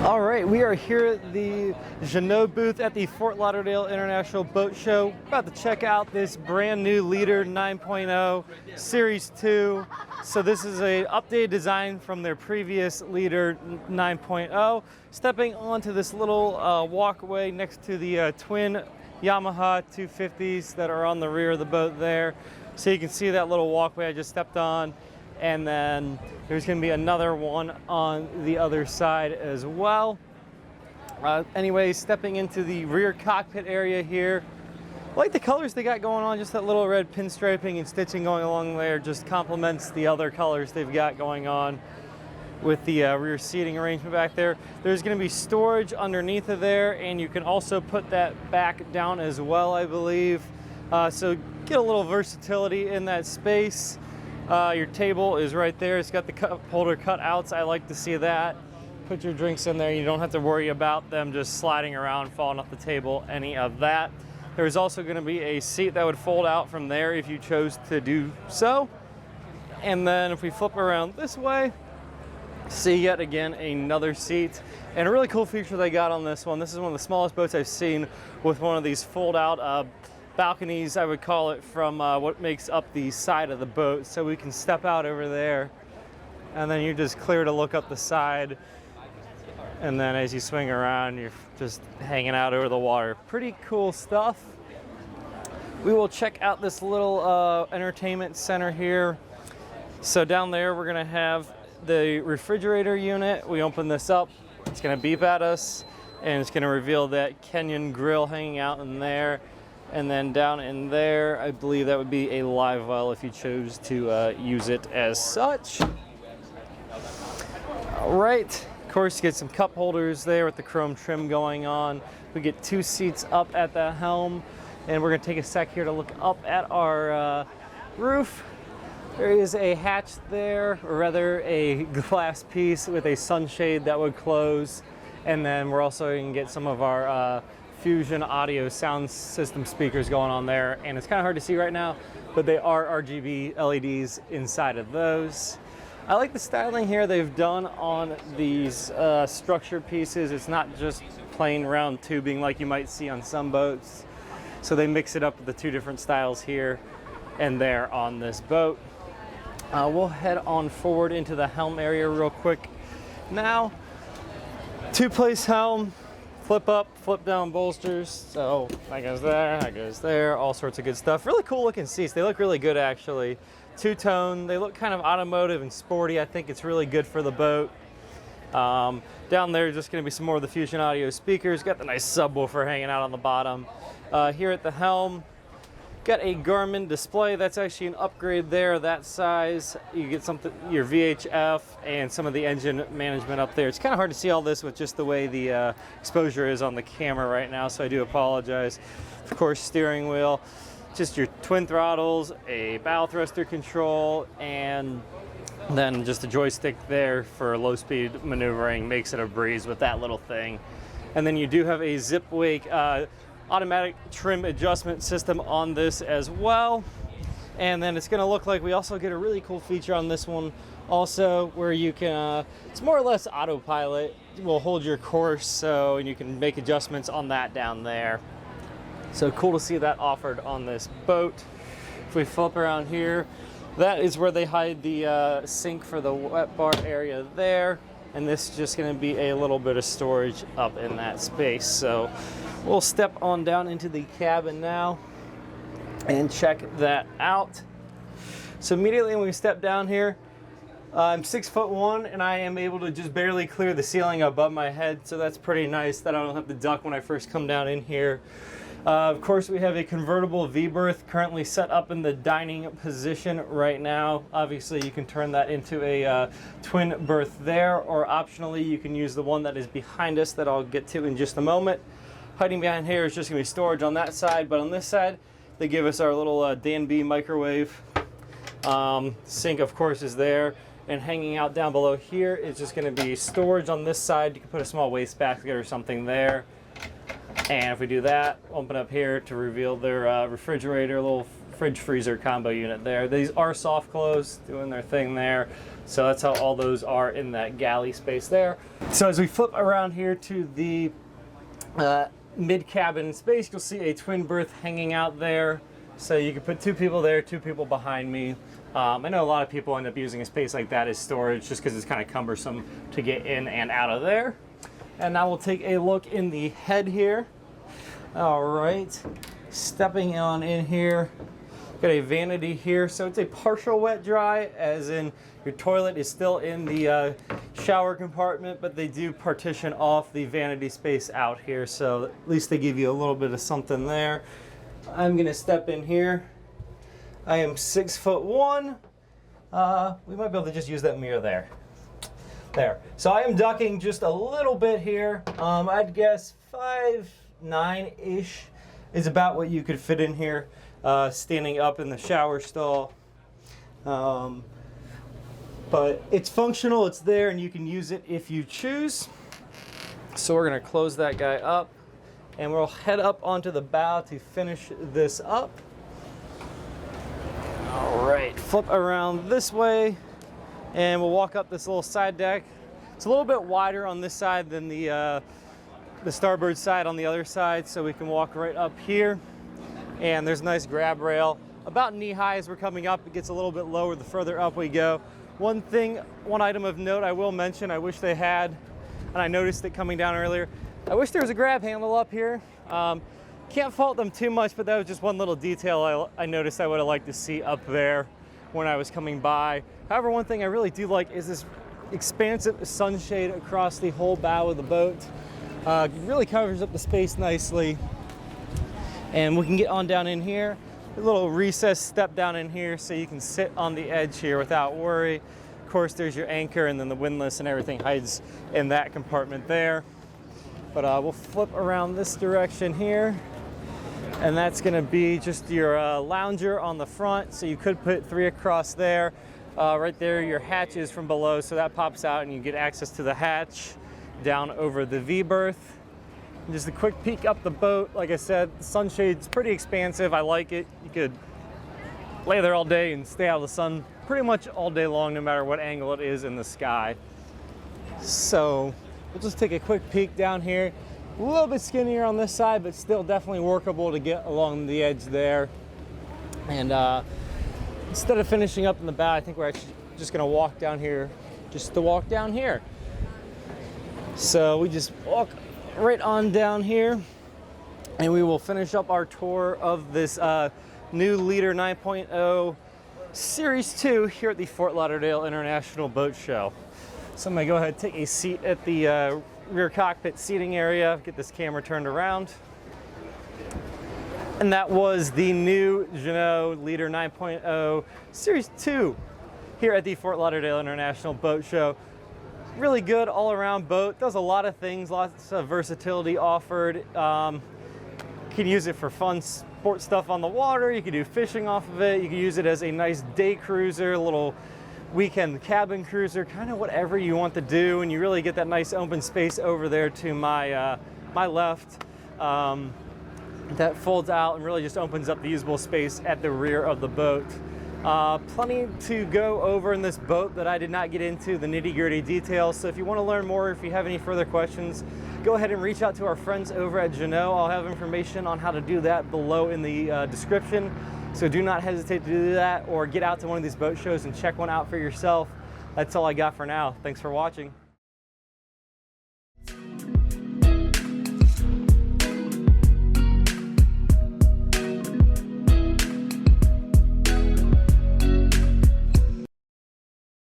All right, we are here at the Jeanneau booth at the Fort Lauderdale International Boat Show. About to check out this brand new Leader 9.0 Series 2. So this is an updated design from their previous Leader 9.0. Stepping onto this little walkway next to the twin Yamaha 250s that are on the rear of the boat there. So you can see that little walkway I just stepped on. And then there's going to be another one on the other side as well. Anyway, stepping into the rear cockpit area here. I like the colors they got going on, just that little red pinstriping and stitching going along there just complements the other colors they've got going on with the rear seating arrangement back there. There's going to be storage underneath of there, and you can also put that back down as well, I believe. So get a little versatility in that space. Your table is right there. It's got the cup holder cutouts. I like to see that. Put your drinks in there. You don't have to worry about them just sliding around, falling off the table, any of that. There's also going to be a seat that would fold out from there if you chose to do so. And then if we flip around this way, see yet again another seat. And a really cool feature they got on this one. This is one of the smallest boats I've seen with one of these fold out balconies, I would call it, from what makes up the side of the boat. So we can step out over there, and then you're just clear to look up the side. And then as you swing around, you're just hanging out over the water. Pretty cool stuff. We will check out this little entertainment center here. So down there, we're gonna have the refrigerator unit. We open this up, it's gonna beep at us, and it's gonna reveal that Kenyan grill hanging out in there. And then down in there, I believe that would be a live well if you chose to use it as such. All right, of course, you get some cup holders there with the chrome trim going on. We get two seats up at the helm, and we're gonna take a sec here to look up at our roof. There is a hatch there, or rather a glass piece with a sunshade that would close. And then we're also gonna get some of our Fusion audio sound system speakers going on there, and it's kind of hard to see right now, but they are RGB LEDs inside of those. I like the styling here they've done on these structure pieces. It's not just plain round tubing like you might see on some boats. So they mix it up with the two different styles here and there on this boat. We'll head on forward into the helm area real quick. Now, two-place helm. Flip up, flip down bolsters. So that goes there, that goes there, all sorts of good stuff. Really cool looking seats. They look really good actually. Two-tone, they look kind of automotive and sporty. I think it's really good for the boat. Down there, just gonna be some more of the Fusion audio speakers. Got the nice subwoofer hanging out on the bottom. Here at the helm, got a Garmin display. That's actually an upgrade there, that size. You get something, your VHF and some of the engine management up there. It's kind of hard to see all this with just the way the exposure is on the camera right now, so I do apologize. Of course, steering wheel, just your twin throttles, a bow thruster control, and then just a joystick there for low speed maneuvering. Makes it a breeze with that little thing. And then you do have a zip wake automatic trim adjustment system on this as well. And then it's going to look like we also get a really cool feature on this one also, where you can it's more or less autopilot. It will hold your course, so and you can make adjustments on that down there. So cool to see that offered on this boat. If we flip around here, that is where they hide the sink for the wet bar area there, and this is just going to be a little bit of storage up in that space. So we'll step on down into the cabin now and check that out. So immediately when we step down here, I'm 6'1", and I am able to just barely clear the ceiling above my head. So that's pretty nice that I don't have to duck when I first come down in here. Of course, we have a convertible V-berth currently set up in the dining position right now. Obviously, you can turn that into a twin berth there, or optionally, you can use the one that is behind us that I'll get to in just a moment. Hiding behind here is just going to be storage on that side, but on this side, they give us our little Dan B microwave. Sink, of course, is there, and hanging out down below here is just going to be storage on this side. You can put a small wastebasket or something there. And if we do that, open up here to reveal their refrigerator, little fridge freezer combo unit there. These are soft close, doing their thing there. So that's how all those are in that galley space there. So as we flip around here to the mid-cabin space, you'll see a twin berth hanging out there. So you can put 2 people there, 2 people behind me. I know a lot of people end up using a space like that as storage just because it's kind of cumbersome to get in and out of there. And now we'll take a look in the head here. All right, stepping on in here. Got a vanity here, so it's a partial wet dry, as in your toilet is still in the shower compartment, but they do partition off the vanity space out here, so at least they give you a little bit of something there. I'm gonna step in here. I am 6'1". We might be able to just use that mirror there. There. So I am ducking just a little bit here. I'd guess 5'9"-ish is about what you could fit in here, standing up in the shower stall. But it's functional, it's there, and you can use it if you choose. So we're gonna close that guy up, and we'll head up onto the bow to finish this up. All right, flip around this way, and we'll walk up this little side deck. It's a little bit wider on this side than the starboard side on the other side, so we can walk right up here. And there's a nice grab rail, about knee high as we're coming up. It gets a little bit lower the further up we go. One item of note I will mention, I wish they had, and I noticed it coming down earlier, I wish there was a grab handle up here. Can't fault them too much, but that was just one little detail I noticed I would have liked to see up there when I was coming by. However, one thing I really do like is this expansive sunshade across the whole bow of the boat. It really covers up the space nicely. And we can get on down in here. A little recessed step down in here so you can sit on the edge here without worry. Of course, there's your anchor, and then the windlass and everything hides in that compartment there. But we'll flip around this direction here. And that's gonna be just your lounger on the front. So you could put 3 across there. Right there, your hatch is from below, so that pops out and you get access to the hatch down over the V berth. And just a quick peek up the boat. Like I said, the sunshade's pretty expansive. I like it. You could lay there all day and stay out of the sun pretty much all day long, no matter what angle it is in the sky. So we'll just take a quick peek down here. A little bit skinnier on this side, but still definitely workable to get along the edge there. And instead of finishing up in the bow, I think we're actually just gonna walk down here, just to walk down here. So we just walk right on down here, and we will finish up our tour of this new Leader 9.0 Series 2 here at the Fort Lauderdale International Boat Show. So I'm gonna go ahead and take a seat at the rear cockpit seating area, get this camera turned around. And that was the new Jeanneau Leader 9.0 Series 2 here at the Fort Lauderdale International Boat Show. Really good all-around boat, does a lot of things, lots of versatility offered. You can use it for fun sport stuff on the water, you can do fishing off of it, you can use it as a nice day cruiser, a little weekend cabin cruiser, kind of whatever you want to do, and you really get that nice open space over there to my left. That folds out and really just opens up the usable space at the rear of the boat. Plenty to go over in this boat that I did not get into the nitty-gritty details. So if you want to learn more, if you have any further questions, go ahead and reach out to our friends over at Jeanneau. I'll have information on how to do that below in the description. So do not hesitate to do that, or get out to one of these boat shows and check one out for yourself. That's all I got for now. Thanks for watching.